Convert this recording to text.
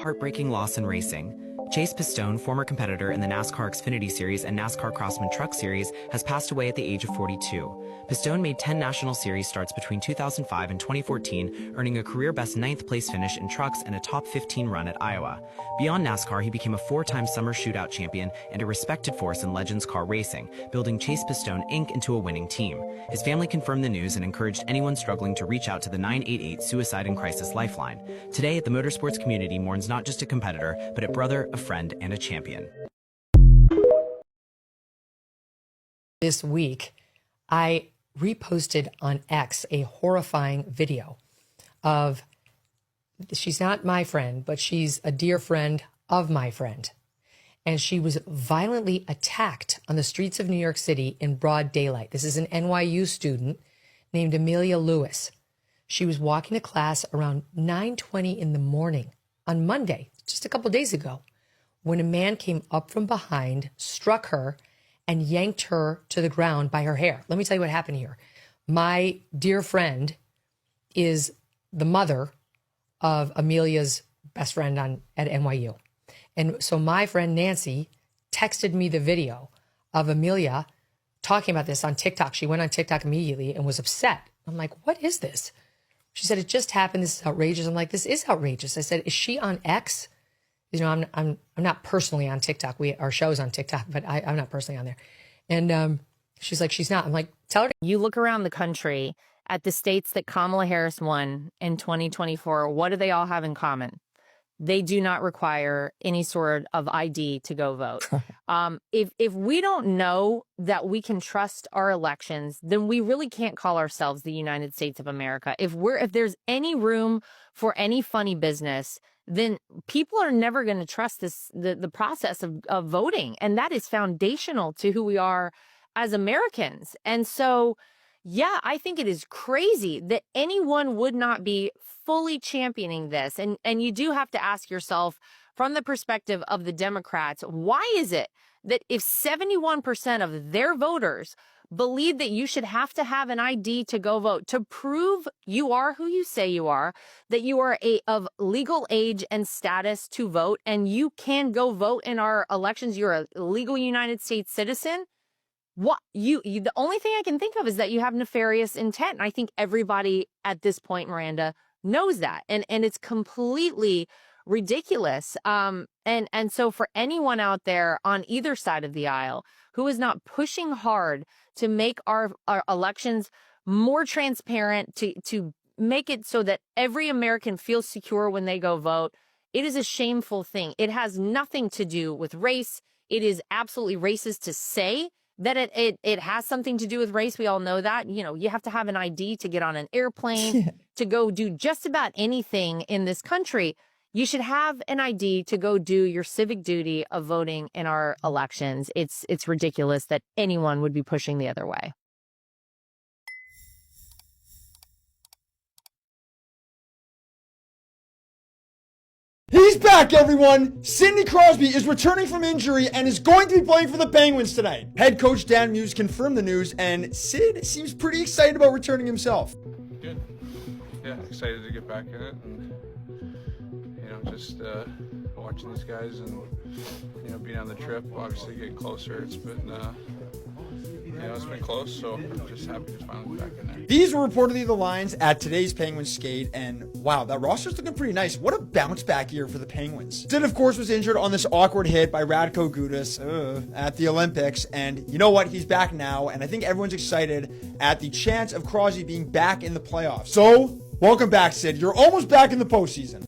heartbreaking loss in racing. Chase Pistone, former competitor in the NASCAR Xfinity Series and NASCAR Crosman Truck Series, has passed away at the age of 42. Pistone made 10 National Series starts between 2005 and 2014, earning a career-best 9th place finish in trucks and a top 15 run at Iowa. Beyond NASCAR, he became a 4-time Summer Shootout champion and a respected force in Legends car racing, building Chase Pistone Inc. into a winning team. His family confirmed the news and encouraged anyone struggling to reach out to the 988 Suicide and Crisis Lifeline. Today, the motorsports community mourns not just a competitor, but a brother, a friend, and a champion. This week, I reposted on X a horrifying video of, she's not my friend, but she's a dear friend of my friend. And she was violently attacked on the streets of New York City in broad daylight. This is an NYU student named Amelia Lewis. She was walking to class around 9:20 in the morning on Monday, just a couple days ago, when a man came up from behind, struck her, and yanked her to the ground by her hair. Let me tell you what happened here. My dear friend is the mother of Amelia's best friend at NYU. And so my friend Nancy texted me the video of Amelia talking about this on TikTok. She went on TikTok immediately and was upset. I'm like, what is this? She said, it just happened. This is outrageous. I'm like, this is outrageous. I said, is she on X? You know, I'm not personally on TikTok. Our show's on TikTok, but I'm not personally on there. And she's like, she's not. I'm like, tell her. You look around the country at the states that Kamala Harris won in 2024. What do they all have in common? They do not require any sort of ID to go vote. If we don't know that we can trust our elections, then we really can't call ourselves the United States of America. If there's any room for any funny business, then people are never going to trust the process of voting. And that is foundational to who we are as Americans. And so, yeah, I think it is crazy that anyone would not be fully championing this. And you do have to ask yourself, from the perspective of the Democrats, why is it that if 71% of their voters believe that you should have to have an ID to go vote, to prove you are who you say you are, that you are of legal age and status to vote, and you can go vote in our elections, you're a legal United States citizen? The only thing I can think of is that you have nefarious intent. And I think everybody at this point, Miranda, knows that. And it's completely ridiculous. And so for anyone out there on either side of the aisle who is not pushing hard to make our elections more transparent, to make it so that every American feels secure when they go vote, it is a shameful thing. It has nothing to do with race. It is absolutely racist to say that it has something to do with race. We all know that. You know, you have to have an ID to get on an airplane, to go do just about anything in this country. You should have an ID to go do your civic duty of voting in our elections. It's ridiculous that anyone would be pushing the other way. He's back, everyone! Sidney Crosby is returning from injury and is going to be playing for the Penguins tonight. Head coach Dan Muse confirmed the news, and Sid seems pretty excited about returning himself. Good. Yeah, excited to get back in it, and just watching these guys and being on the trip. Obviously, getting closer. It's been it's been close, so I'm just happy to finally be back in there. These were reportedly the lines at today's Penguins skate, and wow, that roster's looking pretty nice. What a bounce back year for the Penguins. Sid, of course, was injured on this awkward hit by Radko Gudas at the Olympics, and you know what? He's back now, and I think everyone's excited at the chance of Crosby being back in the playoffs. So, welcome back, Sid. You're almost back in the postseason.